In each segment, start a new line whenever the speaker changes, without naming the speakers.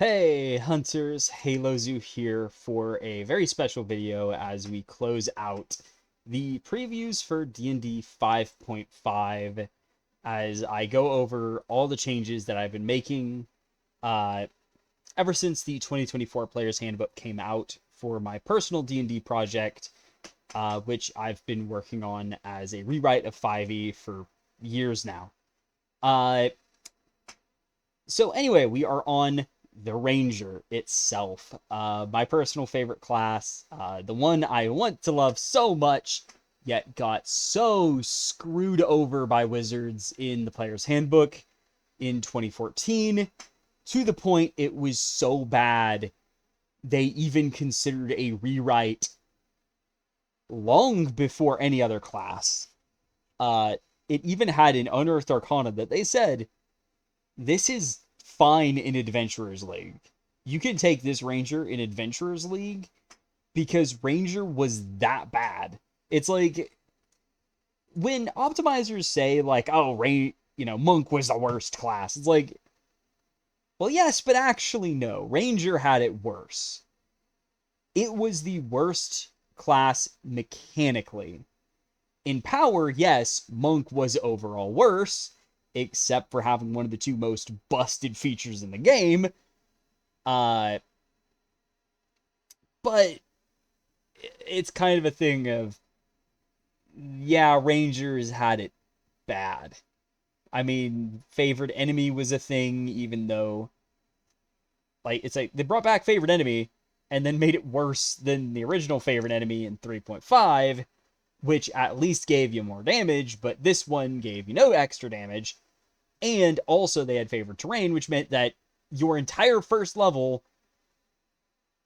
Hey Hunters, Halo Zoo here for a very special video as we close out the previews for D&D 5.5 as I go over all the changes that I've been making uh, ever since the 2024 Player's Handbook came out for my personal D&D project, which I've been working on as a rewrite of 5e for years now. Uh, so anyway, we are on the Ranger itself. My personal favorite class, the one I want to love so much, yet got so screwed over by Wizards in the Player's Handbook in 2014, to the point it was so bad they even considered a rewrite long before any other class. Uh, it even had an Unearthed Arcana that they said, this is fine in Adventurers League. You can take this Ranger in Adventurers League because Ranger was that bad. It's like when optimizers say like, "Oh, Monk was the worst class." It's like, well, yes, but actually no. Ranger had it worse. It was the worst class mechanically. In power, yes, Monk was overall worse, except for having one of the two most busted features in the game. Uh, but it's kind of a thing of, yeah, Rangers had it bad. I mean, favorite enemy was a thing, even though, like, it's like they brought back favorite enemy and then made it worse than the original favorite enemy in 3.5, which at least gave you more damage, but this one gave you no extra damage. And also they had favored terrain, which meant that your entire first level,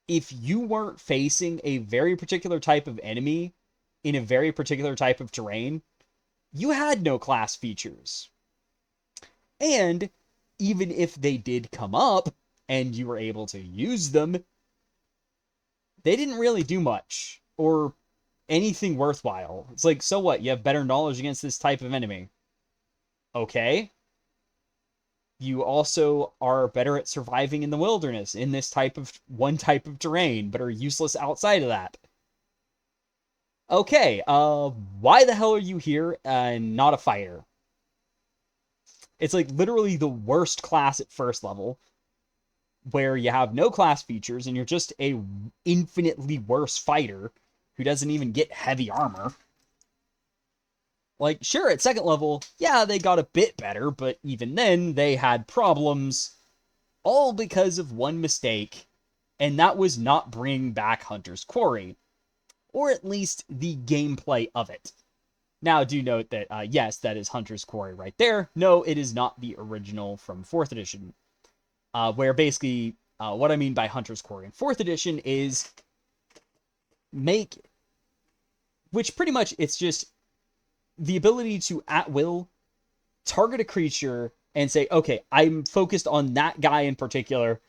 if you weren't facing a very particular type of enemy in a very particular type of terrain, you had no class features. And even if they did come up and you were able to use them, they didn't really do much or anything worthwhile. It's like, so what? You have better knowledge against this type of enemy. Okay. You also are better at surviving in the wilderness in this type of terrain, but are useless outside of that. Okay, why the hell are you here and not a fighter? It's like literally the worst class at first level, where you have no class features and you're just a infinitely worse fighter who doesn't even get heavy armor. Like, sure, at second level, yeah, they got a bit better, but even then, they had problems, all because of one mistake, and that was not bringing back Hunter's Quarry, or at least the gameplay of it. Now, do note that, yes, that is Hunter's Quarry right there. No, it is not the original from 4th edition, where basically, what I mean by Hunter's Quarry in 4th edition is make, which pretty much it's just the ability to, at will, target a creature and say, okay, I'm focused on that guy in particular,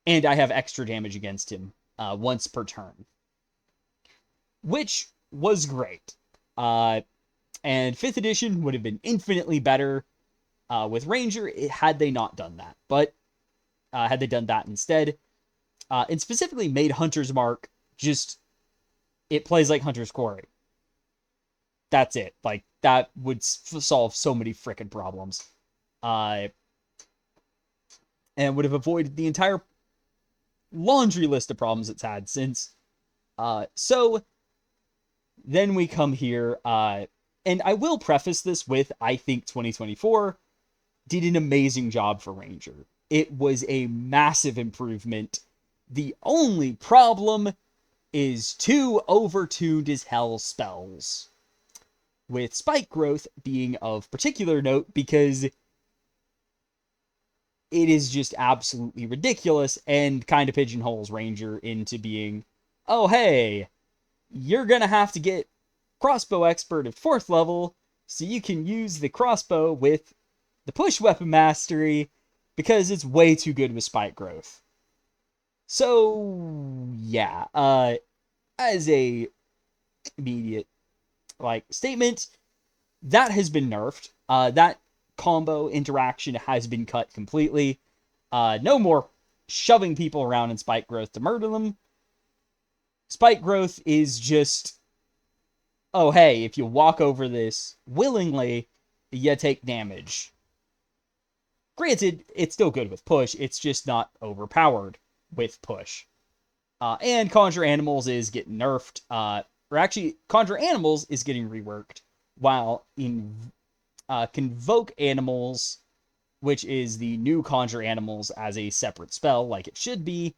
and I have extra damage against him once per turn. Which was great. And 5th edition would have been infinitely better with Ranger had they not done that. But had they done that instead, and specifically made Hunter's Mark just, it plays like Hunter's Quarry. That's it. Like, that would solve so many freaking problems. And would have avoided the entire laundry list of problems it's had since. So then we come here, and I will preface this with, I think 2024 did an amazing job for Ranger. It was a massive improvement. The only problem is 2 overtuned as hell spells, with spike growth being of particular note because it is just absolutely ridiculous and kind of pigeonholes Ranger into being, oh hey, you're gonna have to get crossbow expert at 4th level so you can use the crossbow with the push weapon mastery because it's way too good with spike growth. So yeah, as a immediate statement, that has been nerfed. That combo interaction has been cut completely. No more shoving people around in spike growth to murder them. Spike growth is just, oh hey, if you walk over this willingly, you take damage. Granted, it's still good with push, it's just not overpowered with push. And Conjure Animals is getting nerfed. Or actually, Conjure Animals is getting reworked, while in Convoke Animals, which is the new Conjure Animals as a separate spell, like it should be,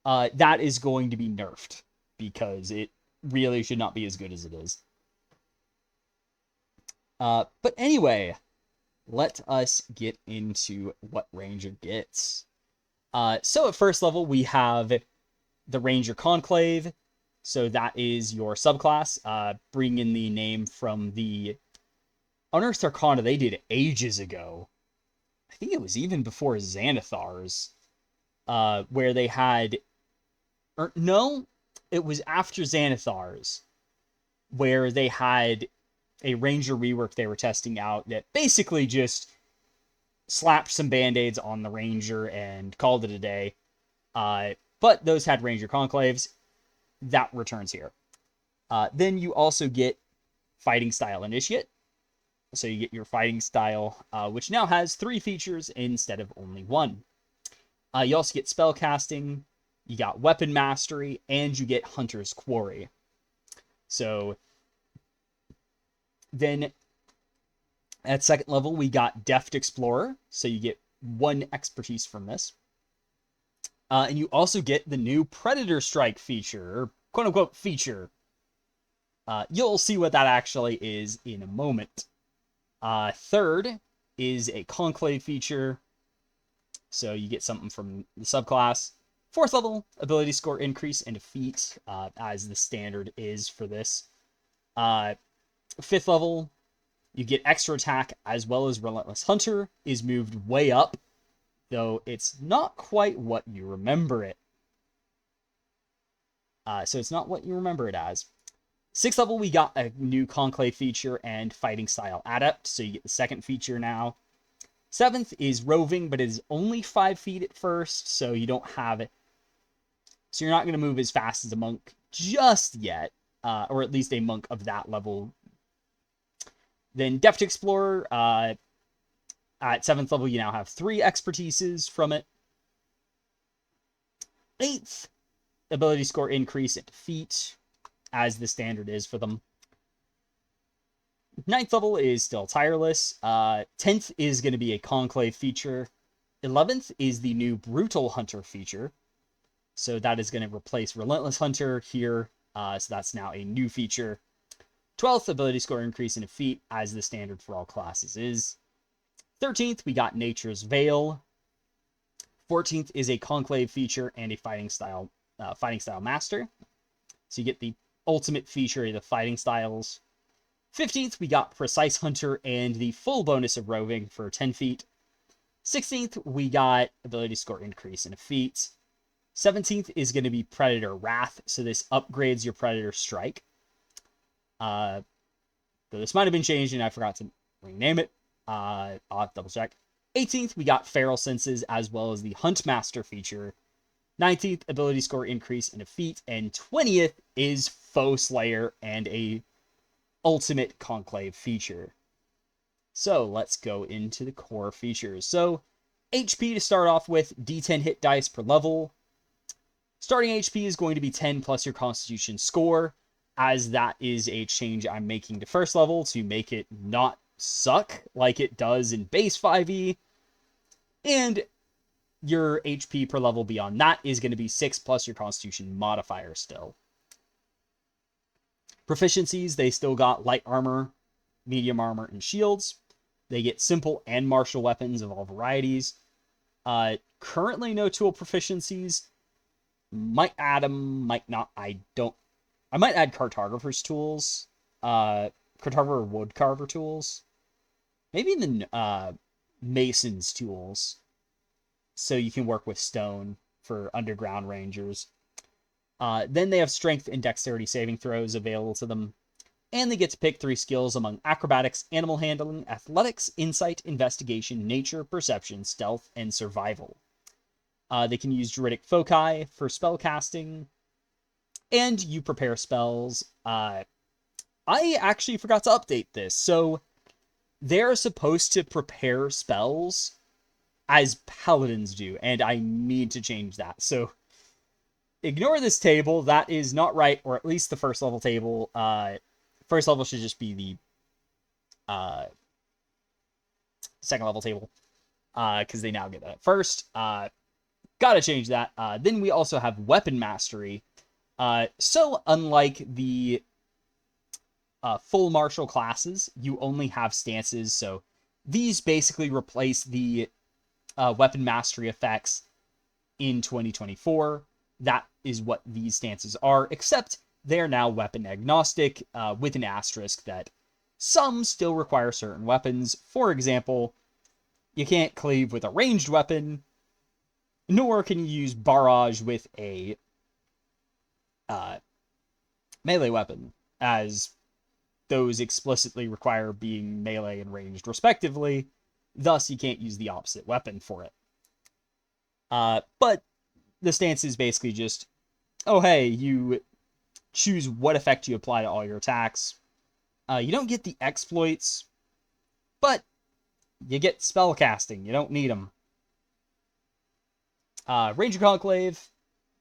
that is going to be nerfed, because it really should not be as good as it is. But anyway, let us get into what Ranger gets. So at first level, we have the Ranger Conclave. So that is your subclass. Bring in the name from the Unearthed Arcana they did ages ago. I think it was even before Xanathar's, where they had... Or, no, it was after Xanathar's, where they had a Ranger rework they were testing out that basically just slapped some band-aids on the Ranger and called it a day. But those had Ranger Conclaves. That returns here. Then you also get Fighting Style Initiate. So you get your Fighting Style, which now has 3 features instead of only 1. You also get Spellcasting, you got Weapon Mastery, and you get Hunter's Quarry. So then at second level, we got Deft Explorer. So you get 1 expertise from this. And you also get the new Predator Strike feature, or quote-unquote feature. You'll see what that actually is in a moment. Third is a Conclave feature, so you get something from the subclass. Fourth level, ability score increase and defeat, as the standard is for this. Fifth level, you get extra attack, as well as Relentless Hunter is moved way up, though it's not quite what you remember it. So it's not what you remember it as. Sixth level, we got a new Conclave feature and Fighting Style Adept, so you get the second feature now. Seventh is Roving, but it is only 5 feet at first, so you don't have it. So you're not going to move as fast as a monk just yet, or at least a monk of that level. Then Deft Explorer, at 7th level, you now have 3 expertises from it. 8th, ability score increase and defeat, as the standard is for them. 9th level is still Tireless. 10th is going to be a Conclave feature. 11th is the new Brutal Hunter feature. So that is going to replace Relentless Hunter here. So that's now a new feature. 12th, ability score increase and defeat, as the standard for all classes is. 13th, we got Nature's Veil. 14th is a Conclave feature and a Fighting Style Master. So you get the ultimate feature of the Fighting Styles. 15th, we got Precise Hunter and the full bonus of Roving for 10 feet. 16th, we got ability score increase and defeat. 17th is going to be Predator Wrath, so this upgrades your Predator Strike. Though this might have been changed and I forgot to rename it. I'll have to double check. 18th, we got Feral Senses as well as the Hunt Master feature. 19th, ability score increase and defeat. And 20th is Foe Slayer and a ultimate Conclave feature. So let's go into the core features. So HP to start off with, D10 hit dice per level. Starting HP is going to be 10 plus your Constitution score, as that is a change I'm making to first level to make it not suck like it does in base 5e. And your HP per level beyond that is going to be 6 plus your Constitution modifier still. Proficiencies, they still got light armor, medium armor, and shields. They get simple and martial weapons of all varieties. Currently no tool proficiencies. Might add them, might not. I might add cartographer's tools. Cartographer or woodcarver tools. Maybe even mason's tools. So you can work with stone for underground rangers. Then they have strength and dexterity saving throws available to them. And they get to pick 3 skills among acrobatics, animal handling, athletics, insight, investigation, nature, perception, stealth, and survival. They can use Druidic Foci for spell casting, and you prepare spells. I actually forgot to update this, so they're supposed to prepare spells as paladins do, and I need to change that. So ignore this table. That is not right, or at least the first level table. First level should just be the second level table, because they now get that at first. Gotta change that. Then we also have weapon mastery. So unlike the full martial classes, you only have stances. So these basically replace the weapon mastery effects in 2024. That is what these stances are, except they're now weapon agnostic, with an asterisk that some still require certain weapons. For example, you can't cleave with a ranged weapon, nor can you use barrage with a melee weapon, as those explicitly require being melee and ranged respectively. Thus, you can't use the opposite weapon for it. But the stance is basically just, oh hey, you choose what effect you apply to all your attacks. You don't get the exploits, but you get spell casting. You don't need them. Ranger Conclave,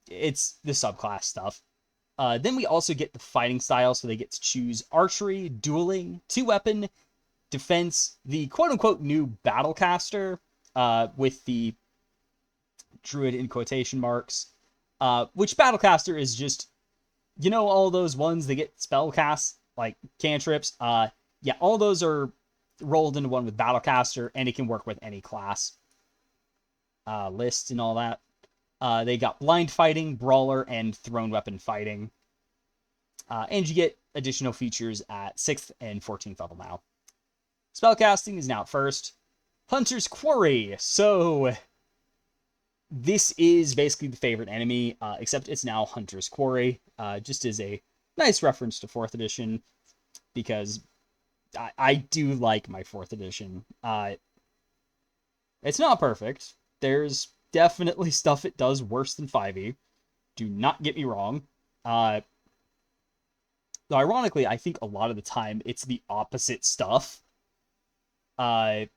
it's the subclass stuff. Then we also get the fighting style, so they get to choose archery, dueling, 2-weapon, defense, the quote-unquote new battlecaster, with the druid in quotation marks, which battlecaster is just, you know, all those ones that get spell cast, like cantrips. Yeah, all those are rolled into one with battlecaster, and it can work with any class list and all that. They got blind fighting, brawler, and thrown weapon fighting. And you get additional features at 6th and 14th level now. Spellcasting is now at first. Hunter's Quarry. So this is basically the favorite enemy, except it's now Hunter's Quarry. Just as a nice reference to 4th edition, because I do like my 4th edition. It's not perfect. There's definitely stuff it does worse than 5e. Do not get me wrong. Though ironically, I think a lot of the time it's the opposite stuff. It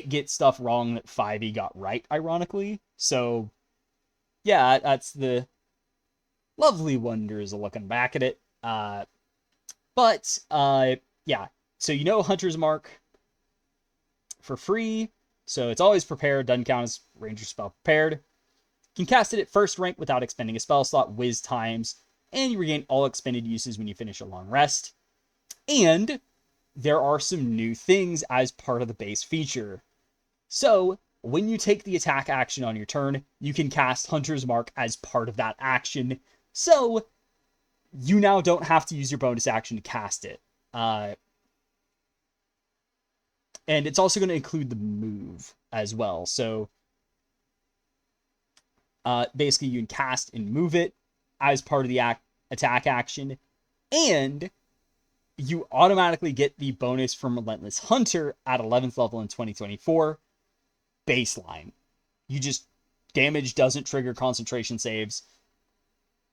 gets stuff wrong that 5e got right, ironically. So, yeah, that's the lovely wonders of looking back at it. Yeah. So you know Hunter's Mark for free. So it's always prepared, doesn't count as ranger spell prepared. You can cast it at first rank without expending a spell slot, whiz times, and you regain all expended uses when you finish a long rest. And there are some new things as part of the base feature. So when you take the attack action on your turn, you can cast Hunter's Mark as part of that action. So you now don't have to use your bonus action to cast it. And it's also going to include the move as well. So basically you can cast and move it as part of the attack action. And you automatically get the bonus from Relentless Hunter at 11th level in 2024. Baseline. You just, damage doesn't trigger concentration saves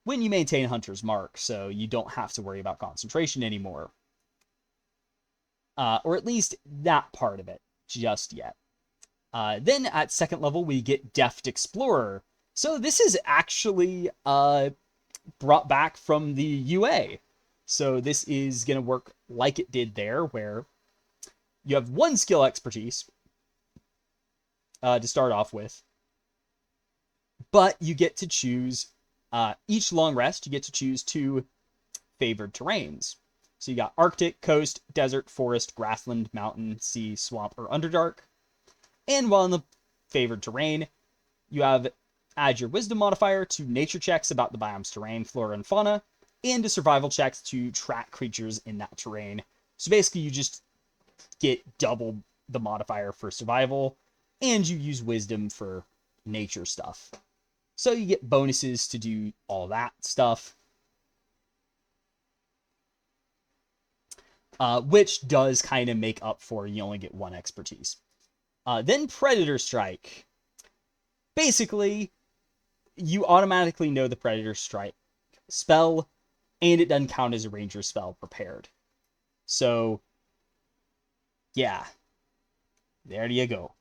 when you maintain Hunter's Mark, so you don't have to worry about concentration anymore. Or at least that part of it just yet. Then at 2nd level, we get Deft Explorer. So this is actually brought back from the UA. So this is going to work like it did there, where you have 1 skill expertise to start off with. But you get to choose, each long rest, you get to choose 2 favored terrains. So you got Arctic, Coast, Desert, Forest, Grassland, Mountain, Sea, Swamp, or Underdark. And while in the favored terrain, you have add your Wisdom modifier to nature checks about the biome's terrain, flora, and fauna, and to survival checks to track creatures in that terrain. So basically you just get double the modifier for survival, and you use Wisdom for nature stuff. So you get bonuses to do all that stuff. Which does kind of make up for you only get 1 expertise. Then Predator Strike. Basically, you automatically know the Predator Strike spell, and it doesn't count as a Ranger spell prepared. So, yeah, there you go.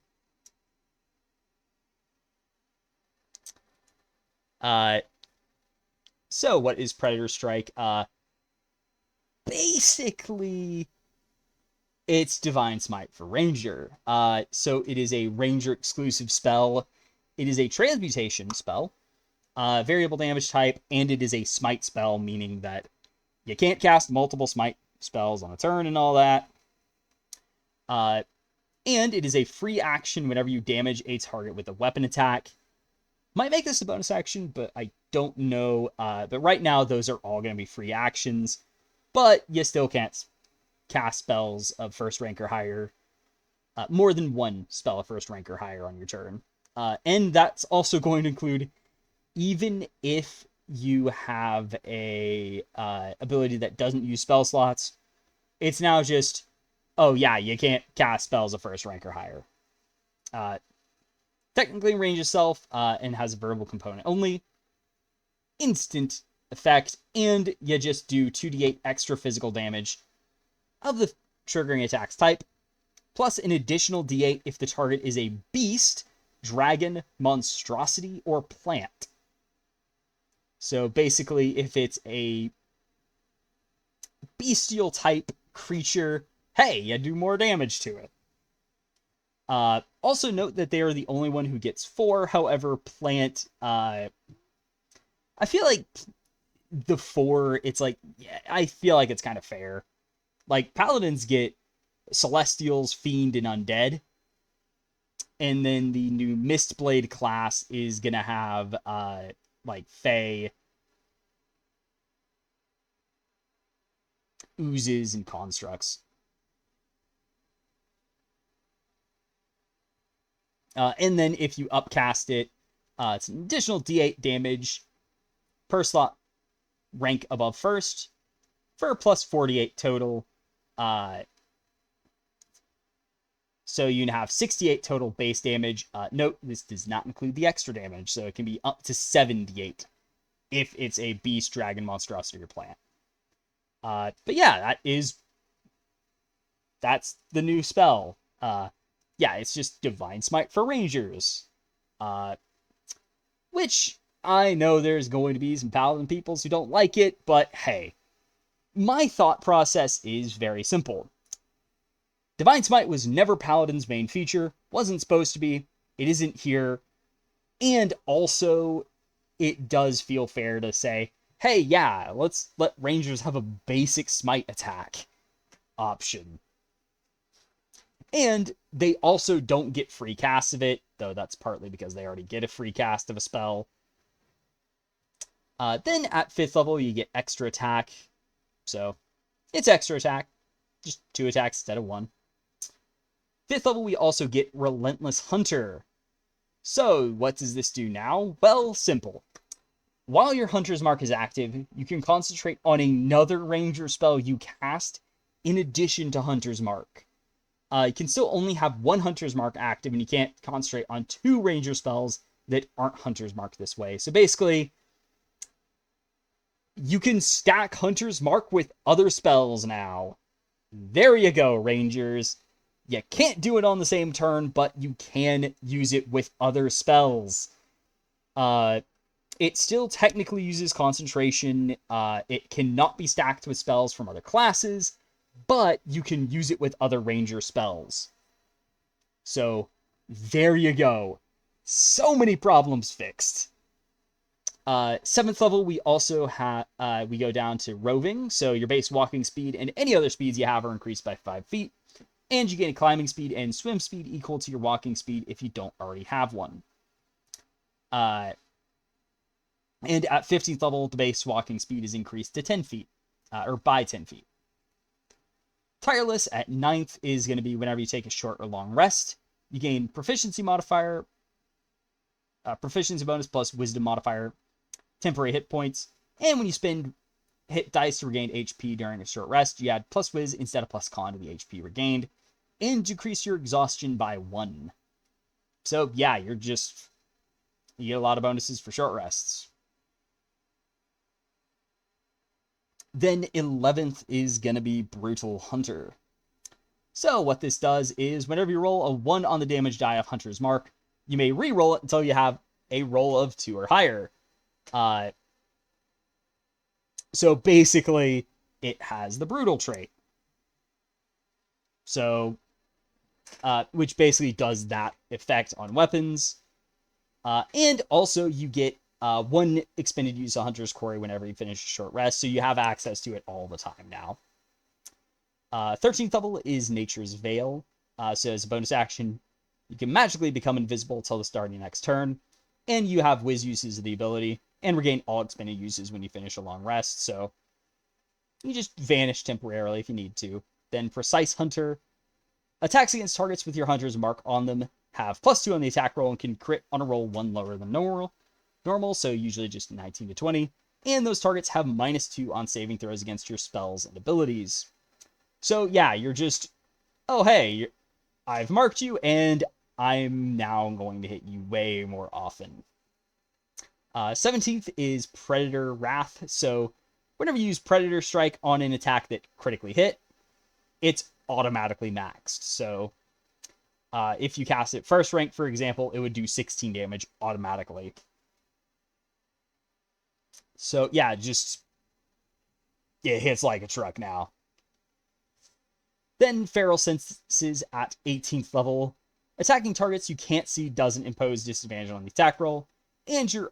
So what is Predator Strike? Basically, it's Divine Smite for Ranger. So it is a Ranger exclusive spell. It is a transmutation spell, variable damage type, and it is a smite spell, meaning that you can't cast multiple smite spells on a turn and all that. And it is a free action whenever you damage a target with a weapon attack. Might make this a bonus action, but I don't know. But right now, those are all going to be free actions. But you still can't cast spells of first rank or higher. More than one spell of first rank or higher on your turn. And that's also going to include even if you have a ability that doesn't use spell slots, it's now just, oh yeah, you can't cast spells of first rank or higher. Technically range itself, and has a verbal component only. Instant effect, and you just do 2d8 extra physical damage of the triggering attack's type, plus an additional d8 if the target is a beast, dragon, monstrosity, or plant. So basically, if it's a bestial type creature, hey, you do more damage to it. Also note that they are the only one who gets 4. However, plant, I feel like the 4, it's like, yeah, I feel like it's kind of fair. Like, paladins get celestials, fiend, and undead. And then the new Mistblade class is going to have, like, Fae, oozes, and constructs. And then if you upcast it, it's an additional d8 damage per slot rank above first for a plus 48 total. So you have 68 total base damage. Note, this does not include the extra damage, so it can be up to 78 if it's a beast, dragon, monstrosity, or plant. But yeah, that's the new spell. Yeah, it's just Divine Smite for Rangers. Which I know there's going to be some paladin peoples who don't like it, but hey, my thought process is very simple. Divine Smite was never Paladin's main feature, wasn't supposed to be, it isn't here, and also it does feel fair to say, hey, yeah, let's let Rangers have a basic Smite attack option. And they also don't get free casts of it, though that's partly because they already get a free cast of a spell. Then at 5th level, you get extra attack. So it's extra attack, just 2 attacks instead of 1. 5th level, we also get Relentless Hunter. So what does this do now? Well, simple. While your Hunter's Mark is active, you can concentrate on another Ranger spell you cast in addition to Hunter's Mark. You can still only have 1 Hunter's Mark active, and you can't concentrate on 2 Ranger spells that aren't Hunter's Mark this way. So basically, you can stack Hunter's Mark with other spells now. There you go, Rangers. You can't do it on the same turn, but you can use it with other spells. It still technically uses concentration. It cannot be stacked with spells from other classes, but you can use it with other Ranger spells. So, there you go. So many problems fixed. 7th level, we also have, we go down to Roving, so your base walking speed and any other speeds you have are increased by 5 feet, and you gain climbing speed and swim speed equal to your walking speed if you don't already have one. And at 15th level, the base walking speed is increased to 10 feet, or by 10 feet. Tireless at 9th is going to be whenever you take a short or long rest. You gain proficiency modifier, proficiency bonus plus wisdom modifier, temporary hit points, and when you spend hit dice to regain HP during a short rest, you add plus whiz instead of plus con to the HP regained, and decrease your exhaustion by 1. So yeah, you're just You get a lot of bonuses for short rests. Then 11th is going to be Brutal Hunter. So what this does is whenever you roll a 1 on the damage die of Hunter's Mark, you may re-roll it until you have a roll of 2 or higher. So basically, it has the Brutal trait. So, which basically does that effect on weapons. And also you get 1 expended use of Hunter's Quarry whenever you finish a short rest, so you have access to it all the time now. 13th level is Nature's Veil. So as a bonus action, you can magically become invisible until the start of your next turn, and you have whiz uses of the ability, and regain all expended uses when you finish a long rest, so you just vanish temporarily if you need to. Then Precise Hunter. Attacks against targets with your Hunter's Mark on them have +2 on the attack roll and can crit on a roll 1 lower than normal, so usually just 19 to 20. And those targets have -2 on saving throws against your spells and abilities. So yeah, you're just, oh hey, I've marked you, and I'm now going to hit you way more often. 17th is Predator Wrath. So whenever you use Predator Strike on an attack that critically hit, it's automatically maxed. So if you cast it first rank, for example, it would do 16 damage automatically. So yeah, just, it hits like a truck now. Then Feral Senses at 18th level. Attacking targets you can't see doesn't impose disadvantage on the attack roll, and you're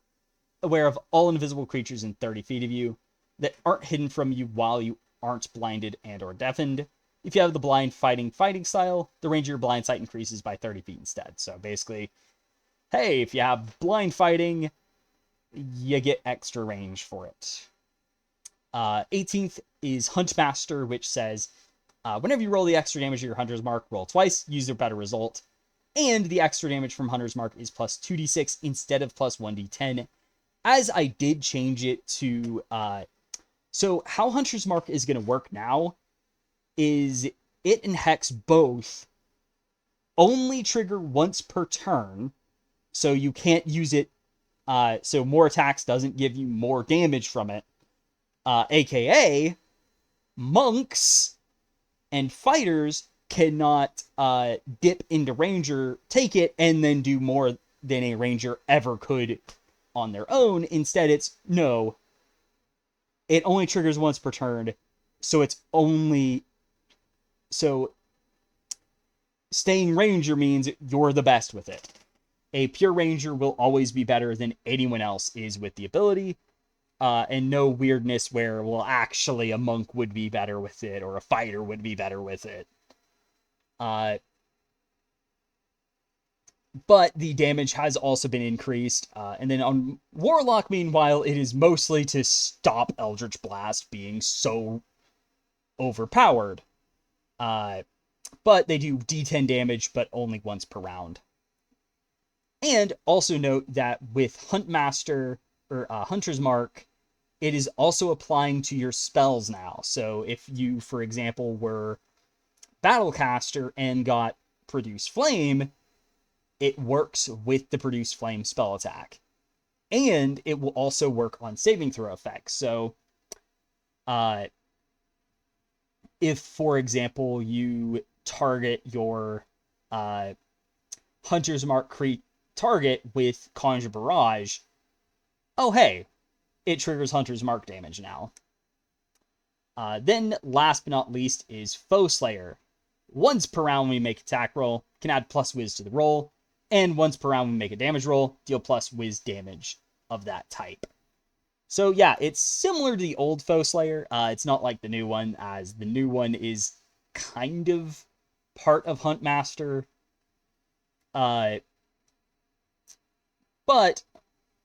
aware of all invisible creatures in 30 feet of you that aren't hidden from you while you aren't blinded and or deafened. If you have the blind fighting style, the range of your blind sight increases by 30 feet instead. So basically, hey, if you have blind fighting, you get extra range for it. 18th is Huntmaster, which says, whenever you roll the extra damage of your Hunter's Mark, roll twice, use a better result. And the extra damage from Hunter's Mark is +2d6 instead of +1d10. As I did change it to, so how Hunter's Mark is going to work now is it and Hex both only trigger once per turn, so you can't use it, so more attacks doesn't give you more damage from it, aka monks and fighters cannot dip into Ranger, take it, and then do more than a Ranger ever could on their own. Instead, it's, no, it only triggers once per turn, so it's only, so staying Ranger means you're the best with it. A pure Ranger will always be better than anyone else is with the ability, and no weirdness where, well, actually a monk would be better with it, or a fighter would be better with it. But the damage has also been increased. And then on Warlock, meanwhile, it is mostly to stop Eldritch Blast being so overpowered. But they do D10 damage, but only once per round. And also note that with Huntmaster, or Hunter's Mark, it is also applying to your spells now. So if you, for example, were Battlecaster and got Produce Flame, it works with the Produce Flame spell attack. And it will also work on saving throw effects. So if, for example, you target your Hunter's Mark target with Conjure Barrage, oh hey, it triggers Hunter's Mark damage now. Then, last but not least, is Foe Slayer. Once per round when we make attack roll, can add +Wiz to the roll, and once per round when we make a damage roll, deal +Wiz damage of that type. So yeah, it's similar to the old Foe Slayer. It's not like the new one, as the new one is kind of part of Huntmaster. But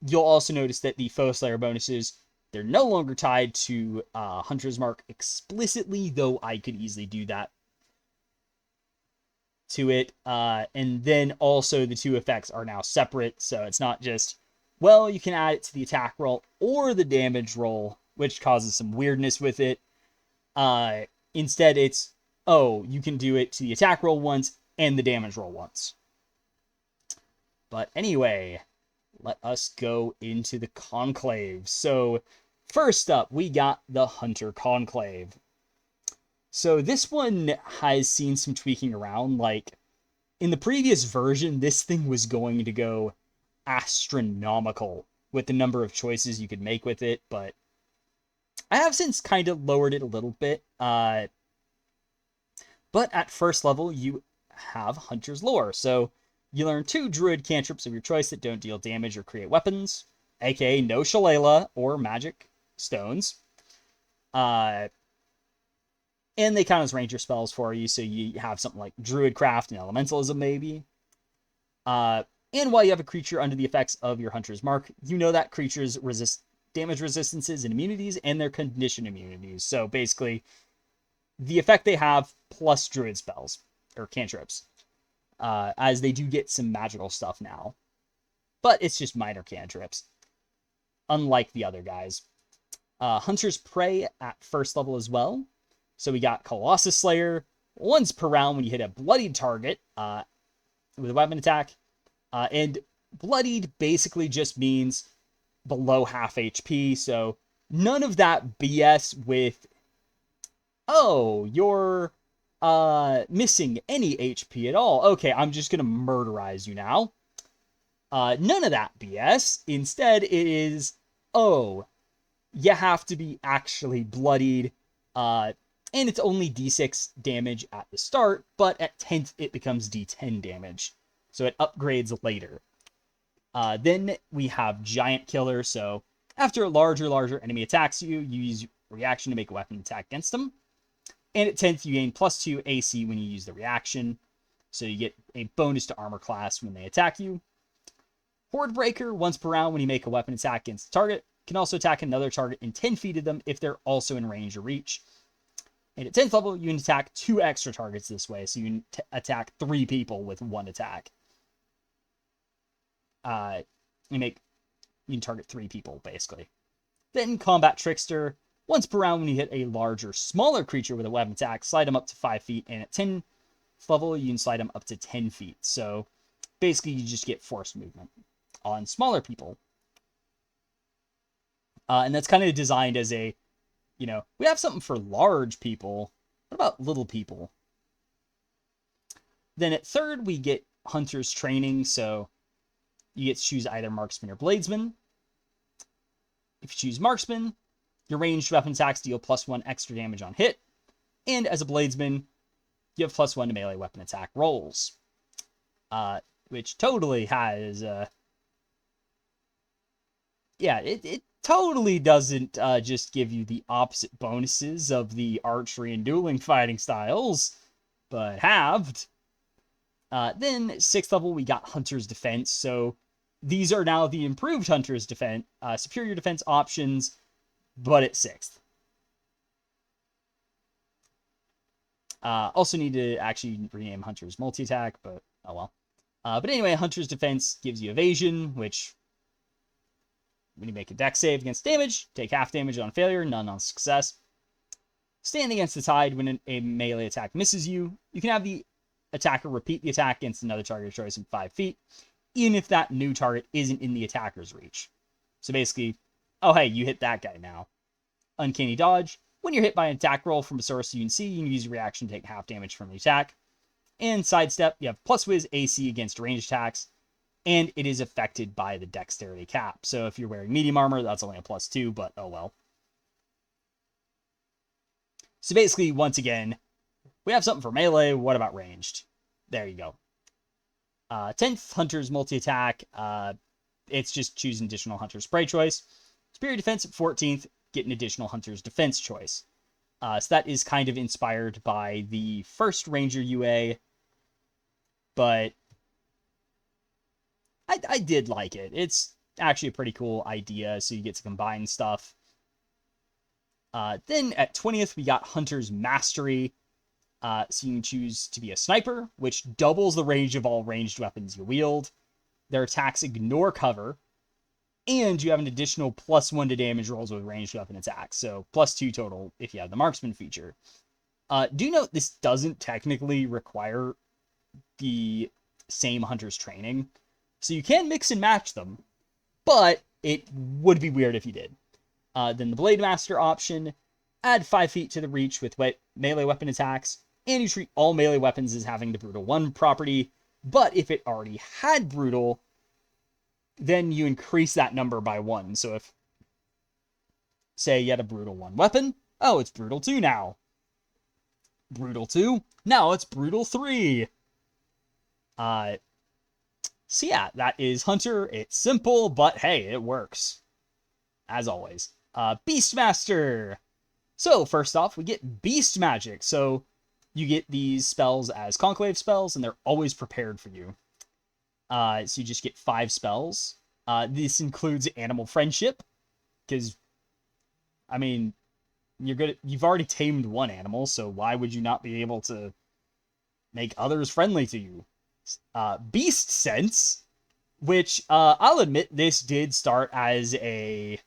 you'll also notice that the Foe Slayer bonuses, they're no longer tied to Hunter's Mark explicitly, though I could easily do that to it. And then also the two effects are now separate, so it's not just, well, you can add it to the attack roll or the damage roll, which causes some weirdness with it. Instead, it's, oh, you can do it to the attack roll once and the damage roll once. But anyway, let us go into the conclave. So first up, we got the Hunter Conclave. So this one has seen some tweaking around. Like, in the previous version, this thing was going to go astronomical with the number of choices you could make with it, but I have since kind of lowered it a little bit. But at first level, you have Hunter's Lore. So you learn 2 Druid cantrips of your choice that don't deal damage or create weapons, aka no Shillelagh or magic stones. And they count as ranger spells for you, so you have something like Druidcraft and Elementalism, maybe. And while you have a creature under the effects of your Hunter's Mark, you know that creatures resist damage resistances and immunities, and their condition immunities. So basically, the effect they have plus Druid spells, or cantrips, as they do get some magical stuff now. But it's just minor cantrips, unlike the other guys. Hunter's Prey at first level as well. So we got Colossus Slayer, once per round when you hit a bloodied target with a weapon attack. And bloodied basically just means below half HP, so none of that BS with, oh, you're missing any HP at all. Okay, I'm just going to murderize you now. None of that BS. Instead, it is, oh, you have to be actually bloodied, and it's only D6 damage at the start, but at 10th it becomes D10 damage. So it upgrades later. Then we have Giant Killer. So after a larger enemy attacks you, you use reaction to make a weapon attack against them. And at 10th, you gain +2 AC when you use the reaction. So you get a bonus to armor class when they attack you. Horde Breaker, once per round when you make a weapon attack against the target, can also attack another target in 10 feet of them if they're also in range or reach. And at 10th level, you can attack 2 extra targets this way, so you can attack 3 people with 1 attack. You can target 3 people, basically. Then Combat Trickster, once per round when you hit a larger, smaller creature with a weapon attack, slide them up to 5 feet, and at 10th level, you can slide them up to 10 feet. So basically, you just get forced movement on smaller people. And that's kind of designed as a, we have something for large people. What about little people? Then at 3rd, we get Hunter's Training. So you get to choose either Marksman or Bladesman. If you choose Marksman, your ranged weapon attacks deal +1 extra damage on hit. And as a Bladesman, you have +1 to melee weapon attack rolls. Which totally has... it totally doesn't just give you the opposite bonuses of the archery and dueling fighting styles, but halved. Then 6th level, we got Hunter's Defense. So these are now the improved Hunter's Defense, superior defense options, but at 6th. Also need to actually rename Hunter's Multi-Attack, but oh well. But anyway, Hunter's Defense gives you evasion, which... when you make a dex save against damage, take half damage on failure, none on success. Stand against the tide when a melee attack misses you. You can have the attacker repeat the attack against another target of choice in 5 feet, even if that new target isn't in the attacker's reach. So basically, oh hey, you hit that guy now. Uncanny Dodge. When you're hit by an attack roll from a source you can see, you can use your reaction to take half damage from the attack. And Sidestep, you have +Wiz AC against ranged attacks, and it is affected by the dexterity cap. So if you're wearing medium armor, that's only a +2, but oh well. So basically, once again, we have something for melee. What about ranged? There you go. 10th, Hunter's Multi-Attack. It's just choose an additional Hunter's Spray choice. Superior Defense at 14th, get an additional Hunter's Defense choice. So that is kind of inspired by the first Ranger UA, but I did like it. It's actually a pretty cool idea, so you get to combine stuff. Then at 20th, we got Hunter's Mastery. So you can choose to be a sniper, which doubles the range of all ranged weapons you wield. Their attacks ignore cover, and you have an additional +1 to damage rolls with ranged weapon attacks. So +2 total if you have the Marksman feature. Do note this doesn't technically require the same Hunter's Training. So you can mix and match them. but it would be weird if you did. Then the Blade Master option, add 5 feet to the reach with melee weapon attacks, and you treat all melee weapons as having the Brutal 1 property, but if it already had Brutal, then you increase that number by 1. So if, say, you had a Brutal 1 weapon, oh, it's Brutal 2 now. Brutal 2, now it's Brutal 3. So yeah, that is Hunter. It's simple, but hey, it works. As always. Beastmaster. So first off, we get Beast Magic. So you get these spells as Conclave spells, and they're always prepared for you. So you just get 5 spells. This includes Animal Friendship, because, I mean, you've already tamed one animal, so why would you not be able to make others friendly to you? Beast Sense, which I'll admit this did start as a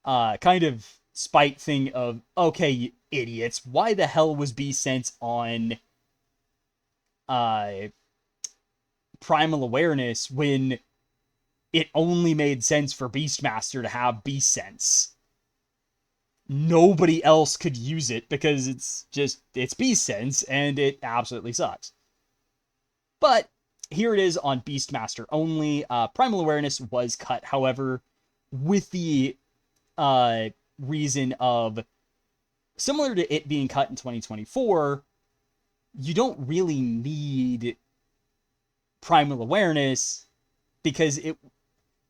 kind of spite thing of, okay, you idiots, why the hell was Beast Sense on Primal Awareness when it only made sense for Beastmaster to have Beast Sense? Nobody else could use it because it's Beast Sense, and it absolutely sucks. But here it is on Beastmaster only. Primal Awareness was cut, however, with the reason of, similar to it being cut in 2024, you don't really need Primal Awareness, because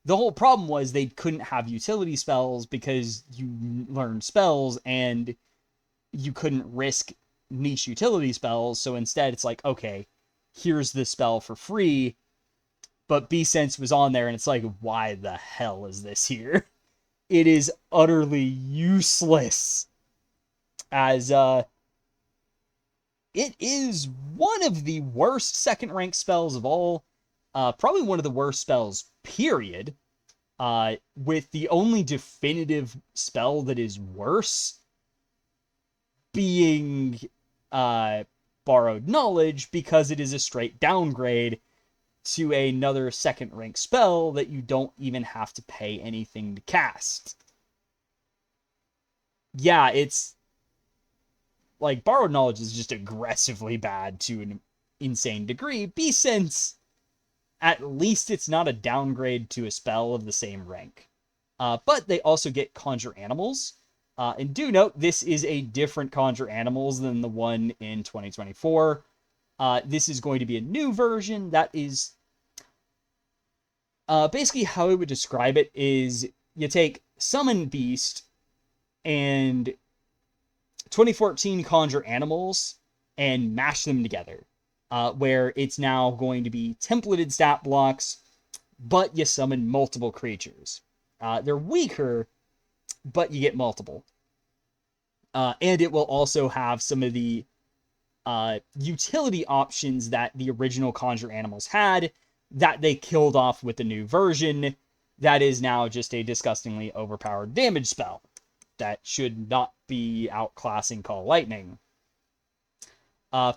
the whole problem was they couldn't have utility spells because you learned spells and you couldn't risk niche utility spells. So instead it's like, okay, here's the spell for free, but Beast Sense was on there, and it's like, why the hell is this here? It is utterly useless, as it is one of the worst second rank spells of all, probably one of the worst spells, period, with the only definitive spell that is worse being Borrowed Knowledge, because it is a straight downgrade to another second rank spell that you don't even have to pay anything to cast. Yeah, it's like, Borrowed Knowledge is just aggressively bad to an insane degree. Beast Sense, at least it's not a downgrade to a spell of the same rank. But they also get Conjure Animals. And do note, this is a different Conjure Animals than the one in 2024. This is going to be a new version that is... basically, how I would describe it is, you take Summon Beast and 2014 Conjure Animals and mash them together. Where it's now going to be templated stat blocks, but you summon multiple creatures. They're weaker, but you get multiple. And it will also have some of the utility options that the original Conjure Animals had, that they killed off with the new version. That is now just a disgustingly overpowered damage spell that should not be outclassing Call Lightning.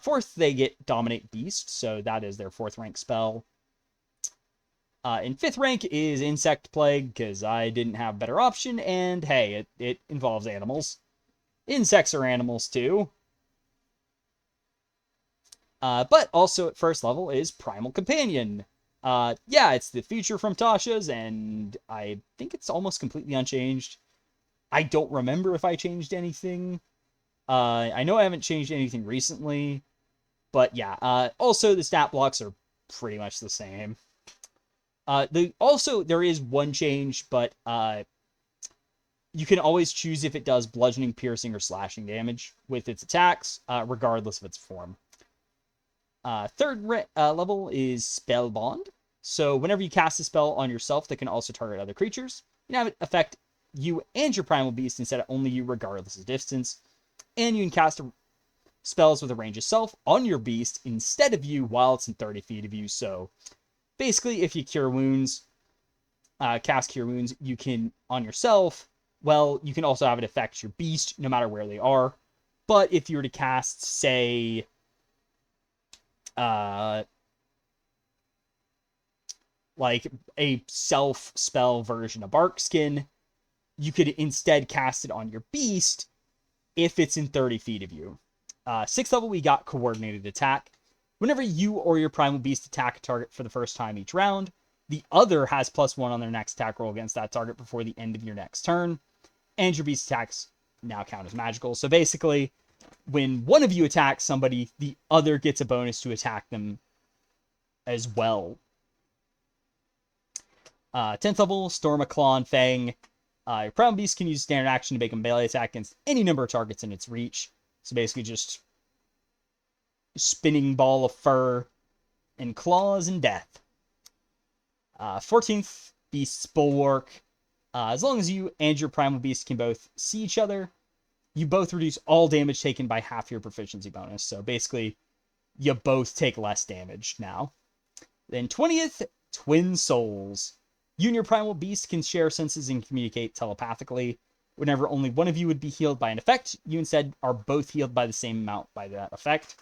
Fourth, they get Dominate Beast, so that is their 4th rank spell. In 5th rank is Insect Plague, because I didn't have a better option, and hey, it involves animals. Insects are animals too. But also at 1st level is Primal Companion. Yeah, it's the feature from Tasha's, and I think it's almost completely unchanged. I don't remember if I changed anything. I know I haven't changed anything recently, but yeah. Also, the stat blocks are pretty much the same. There is one change, but you can always choose if it does bludgeoning, piercing, or slashing damage with its attacks, regardless of its form. 3rd level is Spellbond. So whenever you cast a spell on yourself that can also target other creatures, you can have it affect you and your Primal Beast instead of only you, regardless of distance. And you can cast spells with a range of self on your beast instead of you while it's in 30 feet of you. So basically, if you cure wounds, cast Cure Wounds, you can, on yourself, well, you can also have it affect your beast no matter where they are. But if you were to cast, say, like a self spell version of Bark Skin, you could instead cast it on your beast if it's in 30 feet of you. 6th level, we got Coordinated Attack. Whenever you or your Primal Beast attack a target for the first time each round, the other has +1 on their next attack roll against that target before the end of your next turn, and your beast attacks now count as magical. So basically, when one of you attacks somebody, the other gets a bonus to attack them as well. 10th level, Stormaclaw and Fang. Your Primal Beast can use standard action to make a melee attack against any number of targets in its reach. So basically just spinning ball of fur and claws and death. 14th, Beast's Bulwark. As long as you and your Primal Beast can both see each other, you both reduce all damage taken by half your proficiency bonus. So basically, you both take less damage now. Then 20th, Twin Souls. You and your Primal Beast can share senses and communicate telepathically. Whenever only one of you would be healed by an effect, you instead are both healed by the same amount by that effect.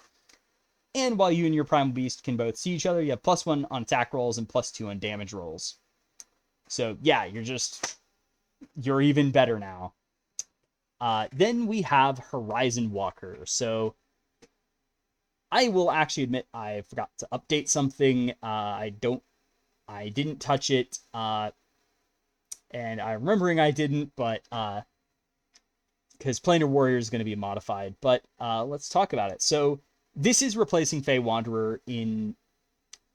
And while you and your Primal Beast can both see each other, you have +1 on attack rolls and +2 on damage rolls. So yeah, you're even better now. Then we have Horizon Walker. So I will actually admit I forgot to update something. I didn't touch it. And I'm remembering I didn't, but because Planar Warrior is going to be modified. But let's talk about it. So this is replacing Fey Wanderer in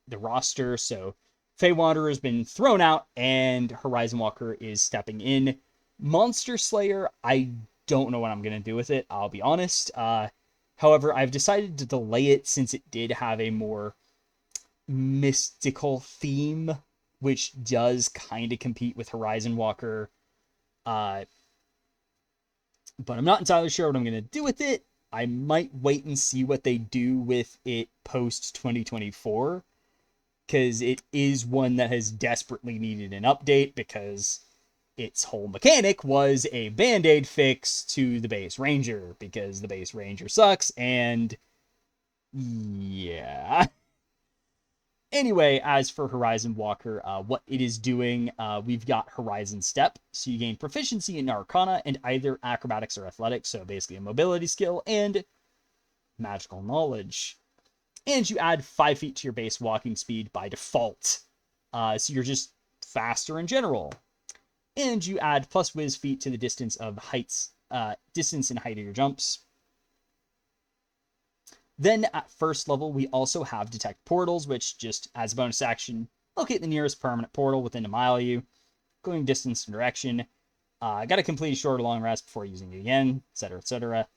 the roster. So Fey Wanderer has been thrown out, and Horizon Walker is stepping in. Monster Slayer, I don't know what I'm going to do with it, I'll be honest. However, I've decided to delay it since it did have a more mystical theme, which does kind of compete with Horizon Walker. But I'm not entirely sure what I'm going to do with it. I might wait and see what they do with it post 2024, because it is one that has desperately needed an update, because its whole mechanic was a band-aid fix to the base Ranger, because the base Ranger sucks, and yeah. Anyway, as for Horizon Walker, what it is doing, we've got Horizon Step. So you gain proficiency in Arcana and either Acrobatics or Athletics, so basically a mobility skill, and Magical Knowledge. And you add 5 feet to your base walking speed by default. So you're just faster in general. And you add plus whiz feet to the distance and height of your jumps. Then at first level, we also have Detect Portals, which just as a bonus action, locate the nearest permanent portal within a mile of you, going distance and direction. Got to complete a short or long rest before using it again, etc., etc.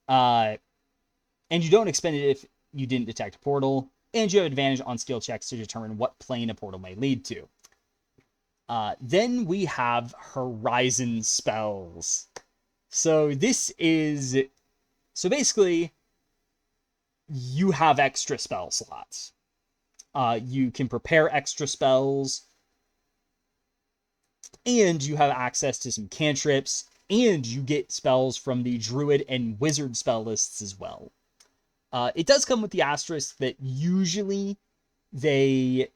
And you don't expend it if you didn't detect a portal, and you have advantage on skill checks to determine what plane a portal may lead to. Then we have Horizon Spells. So basically, you have extra spell slots. You can prepare extra spells, and you have access to some cantrips, and you get spells from the Druid and Wizard spell lists as well. It does come with the asterisk that usually they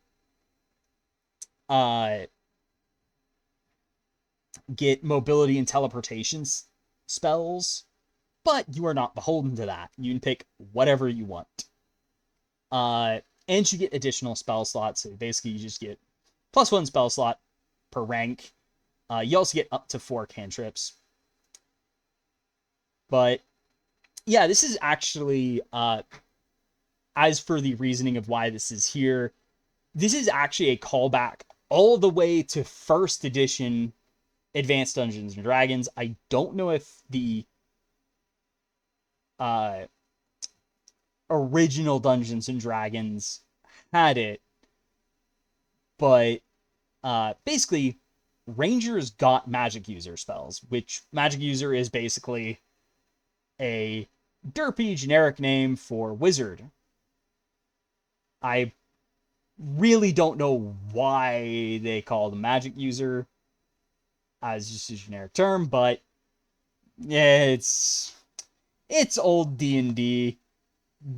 get mobility and teleportation spells, but you are not beholden to that. You can pick whatever you want. And you get additional spell slots. So basically, you just get +1 spell slot per rank. You also get up to 4 cantrips. But yeah, this is actually, as for the reasoning of why this is here, this is actually a callback all the way to 1st edition Advanced Dungeons and Dragons. I don't know if the original Dungeons and Dragons had it, but basically, Rangers got Magic User spells, which Magic User is basically a derpy generic name for wizard. I really don't know why they call them Magic User as just a generic term, but yeah, it's old D&D.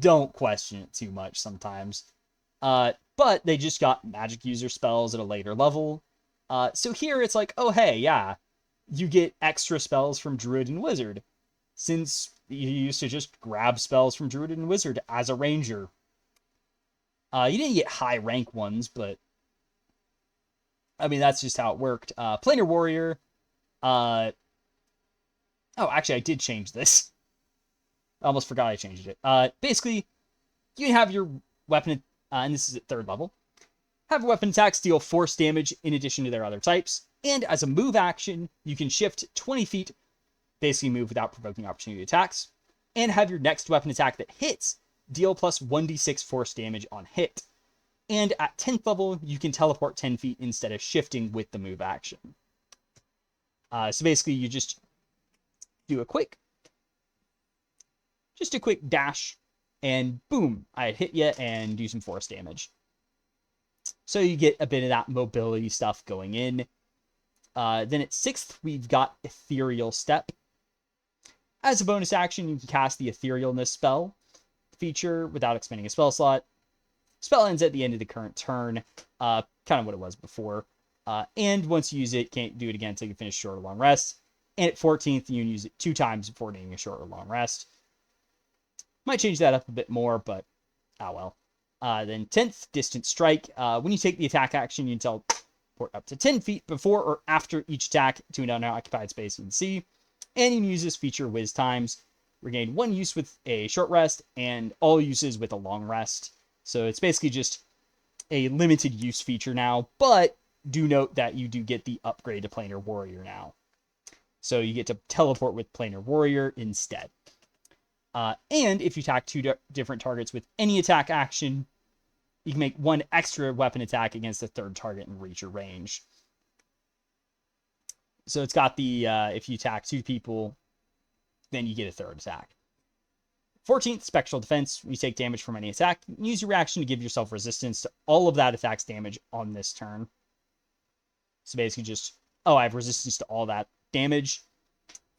Don't question it too much sometimes. but they just got magic user spells at a later level. So here it's like, oh hey, yeah, you get extra spells from Druid and Wizard, since you used to just grab spells from Druid and Wizard as a ranger. You didn't get high rank ones, but I mean, that's just how it worked. Planar Warrior. Oh, actually, I did change this. I almost forgot I changed it. Basically, you can have your weapon, and this is at 3rd level. Have weapon attacks deal force damage in addition to their other types. And as a move action, you can shift 20 feet, basically move without provoking opportunity attacks. And have your next weapon attack that hits deal plus 1d6 force damage on hit. And at 10th level, you can teleport 10 feet instead of shifting with the move action. So basically, you just do a quick dash, and boom, I hit you and do some force damage. So you get a bit of that mobility stuff going in. Then at 6th, we've got Ethereal Step. As a bonus action, you can cast the Etherealness spell feature without expending a spell slot. Spell ends at the end of the current turn, kind of what it was before. And once you use it, can't do it again until you finish short or long rest. And at 14th, you can use it 2 times before needing a short or long rest. Might change that up a bit more, but well. Then 10th, Distant Strike. When you take the attack action, you can teleport up to 10 feet before or after each attack to an unoccupied space you can see. And you can use this feature Wiz times. Regain 1 use with a short rest and all uses with a long rest. So it's basically just a limited use feature now, but do note that you do get the upgrade to Planar Warrior now. So you get to teleport with Planar Warrior instead. And if you attack 2 different targets with any attack action, you can make 1 extra weapon attack against a 3rd target and reach your range. So it's got the, if you attack 2 people, then you get a 3rd attack. 14th, Spectral Defense. When you take damage from any attack, use your reaction to give yourself resistance to all of that attack's damage on this turn. So basically just, I have resistance to all that damage.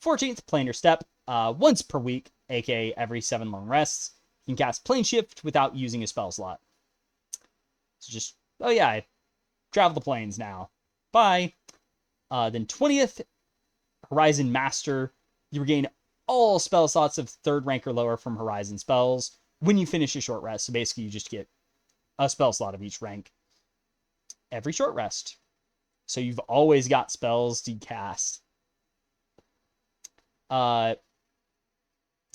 14th, Planar Step. Once per week, aka every 7 long rests, you can cast Plane Shift without using a spell slot. So just, I travel the planes now. Bye. Then 20th, Horizon Master. You regain all spell slots of 3rd rank or lower from Horizon spells when you finish a short rest. So basically, you just get a spell slot of each rank every short rest. So you've always got spells to cast.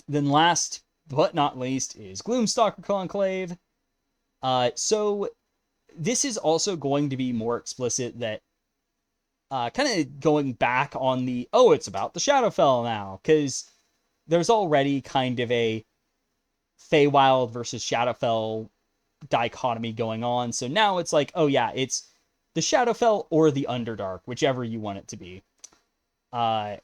Then last but not least is Gloomstalker Conclave. So this is also going to be more explicit that kind of going back on the, it's about the Shadowfell now, because there's already kind of a Feywild versus Shadowfell dichotomy going on. So now it's like, it's the Shadowfell or the Underdark, whichever you want it to be. And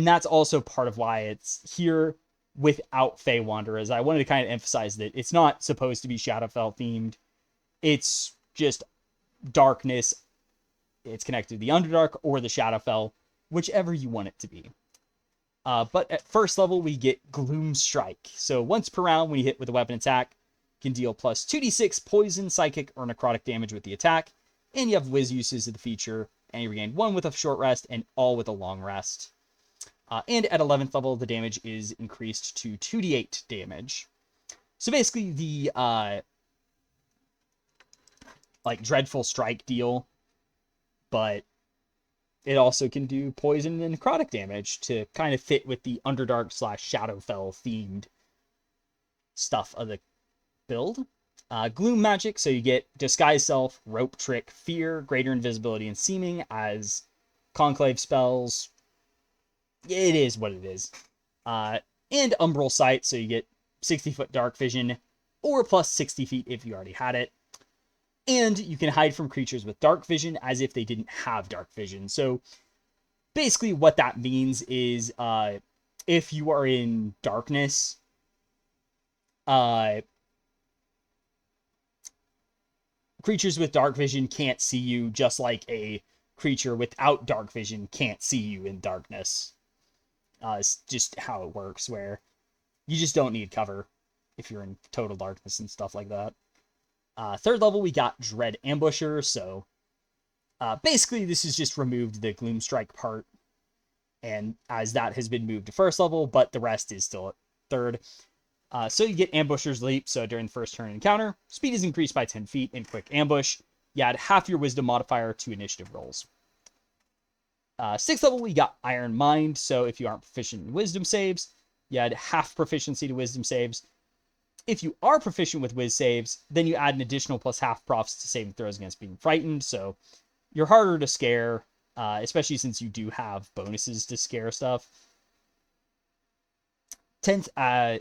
that's also part of why it's here without Fey Wanderers. I wanted to kind of emphasize that it's not supposed to be Shadowfell themed. It's just darkness. It's connected to the Underdark or the Shadowfell, whichever you want it to be. But at 1st level, we get Gloom Strike. So once per round, when you hit with a weapon attack, you can deal plus 2d6 poison, psychic, or necrotic damage with the attack. And you have Wiz uses of the feature, and you regain 1 with a short rest and all with a long rest. And at 11th level, the damage is increased to 2d8 damage. So basically, the Dreadful Strike deal, but it also can do poison and necrotic damage to kind of fit with the Underdark / Shadowfell themed stuff of the build. Gloom magic, so you get Disguise Self, Rope Trick, Fear, Greater Invisibility, and Seeming as Conclave spells. It is what it is. And Umbral Sight, so you get 60-foot dark vision, or plus 60 feet if you already had it. And you can hide from creatures with dark vision as if they didn't have dark vision. So basically what that means is if you are in darkness, creatures with dark vision can't see you, just like a creature without dark vision can't see you in darkness. It's just how it works, where you just don't need cover if you're in total darkness and stuff like that. Third level, we got Dread Ambusher, so basically this has just removed the Gloom Strike part, and as that has been moved to first level, but the rest is still at third. So you get Ambusher's Leap, so during the first turn encounter, speed is increased by 10 feet in quick ambush. You add half your wisdom modifier to initiative rolls. Sixth level, we got Iron Mind, so if you aren't proficient in wisdom saves, you add half proficiency to wisdom saves. If you are proficient with Wiz saves, then you add an additional plus half profs to saving throws against being frightened, so you're harder to scare, especially since you do have bonuses to scare stuff. 10th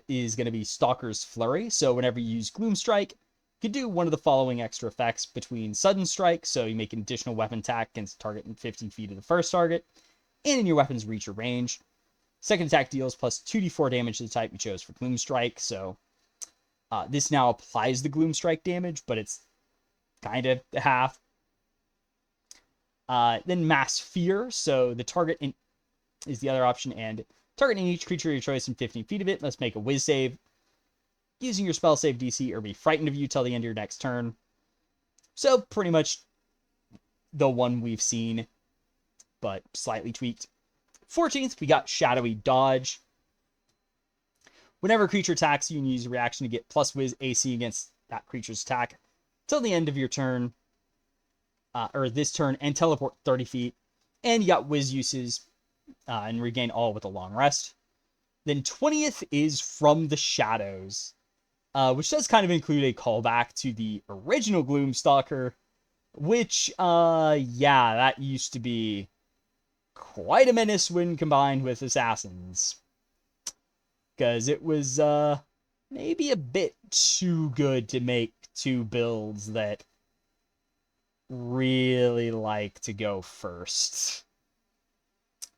is going to be Stalker's Flurry, so whenever you use Gloom Strike, you can do one of the following extra effects between Sudden Strike, so you make an additional weapon attack against a target in 15 feet of the first target, and in your weapon's reach or range. Second attack deals plus 2d4 damage to the type you chose for Gloom Strike, so this now applies the Gloom Strike damage, but it's kind of half. Then Mass Fear, so the target is the other option, and targeting each creature of your choice in 15 feet of it must make a Wiz save using your spell save DC or be frightened of you till the end of your next turn. So pretty much the one we've seen, but slightly tweaked. 14th, we got Shadowy Dodge. Whenever a creature attacks you, and you use a reaction to get plus Wiz AC against that creature's attack till the end of your turn, or this turn, and teleport 30 feet. And you got Wiz uses and regain all with a long rest. Then 20th is From the Shadows, which does kind of include a callback to the original Gloomstalker, which, yeah, that used to be quite a menace when combined with Assassins. Because it was, maybe a bit too good to make two builds that really like to go first.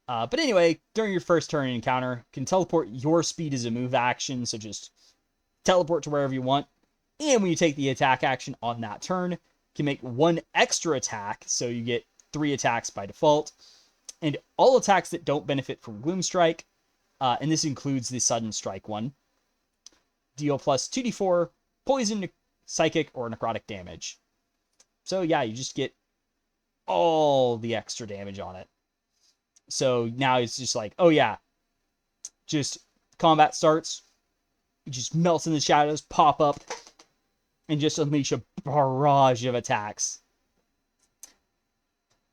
But anyway, during your first turn encounter, you can teleport your speed as a move action, so just teleport to wherever you want. And when you take the attack action on that turn, you can make one extra attack, so you get 3 attacks by default. And all attacks that don't benefit from Gloom Strike, and this includes the Sudden Strike one, deal plus 2d4 poison, psychic, or necrotic damage. So yeah, you just get all the extra damage on it. So now it's just like, oh yeah, just combat starts, it just melts in the shadows, pop up, and just unleash a barrage of attacks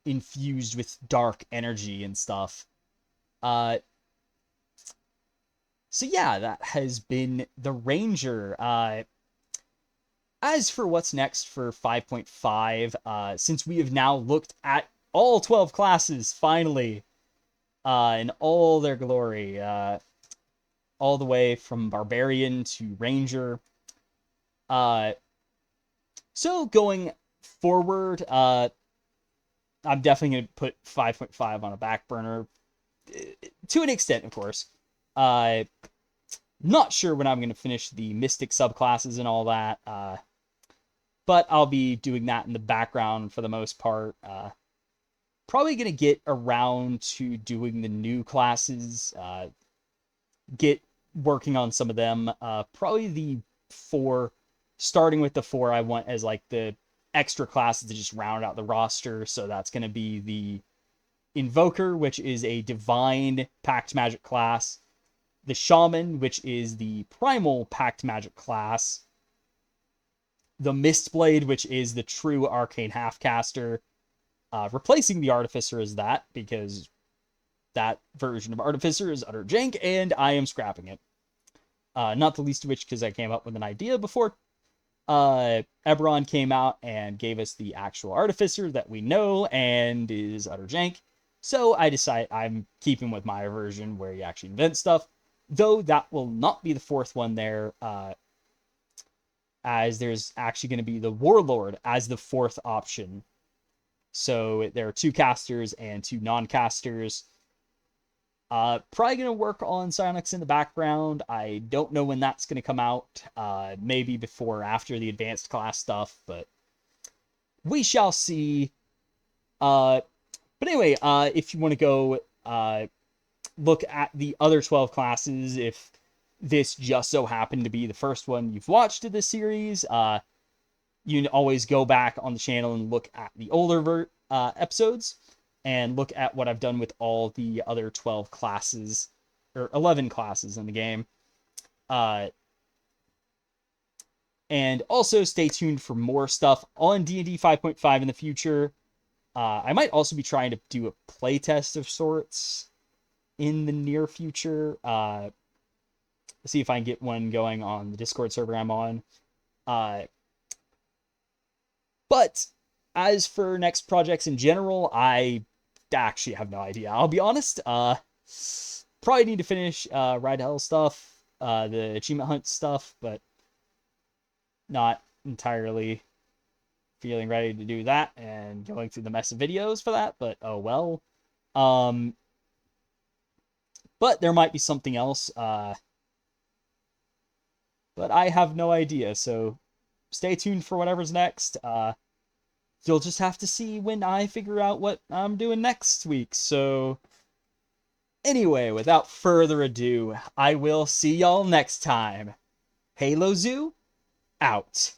infused with dark energy and stuff. So yeah, that has been the Ranger. As for what's next for 5.5, since we have now looked at all 12 classes, finally, in all their glory, all the way from Barbarian to Ranger. So going forward, I'm definitely going to put 5.5 on a back burner, to an extent, of course. Not sure when I'm going to finish the Mystic subclasses and all that, but I'll be doing that in the background for the most part. Probably going to get around to doing the new classes, get working on some of them. Probably the 4, starting with the 4 I want as like the extra classes to just round out the roster. So that's going to be the Invoker, which is a Divine Pact Magic class, the Shaman, which is the Primal Pact Magic class, the Mistblade, which is the true Arcane Halfcaster, replacing the Artificer as that, because that version of Artificer is utter jank, and I am scrapping it. Not the least of which because I came up with an idea before Eberron came out and gave us the actual Artificer that we know and is utter jank. So I decide I'm keeping with my version where you actually invent stuff, though that will not be the 4th one there, as there's actually going to be the Warlord as the 4th option. So there are 2 casters and 2 non-casters. Probably going to work on Psionics in the background. I don't know when that's going to come out. Maybe before or after the advanced class stuff, but we shall see. But anyway, if you want to go look at the other 12 classes, if this just so happened to be the first one you've watched of this series, you can always go back on the channel and look at the older episodes and look at what I've done with all the other 12 classes or 11 classes in the game. And also stay tuned for more stuff on D&D 5.5 in the future. I might also be trying to do a playtest of sorts in the near future. See if I can get one going on the Discord server I'm on. But as for next projects in general, I actually have no idea. I'll be honest. Probably need to finish Ride Hell stuff, the achievement hunt stuff, but not entirely feeling ready to do that and going through the mess of videos for that, but oh well. But there might be something else, but I have no idea, so stay tuned for whatever's next. You'll just have to see when I figure out what I'm doing next week. So anyway, without further ado, I will see y'all next time. Halo Zoo, out.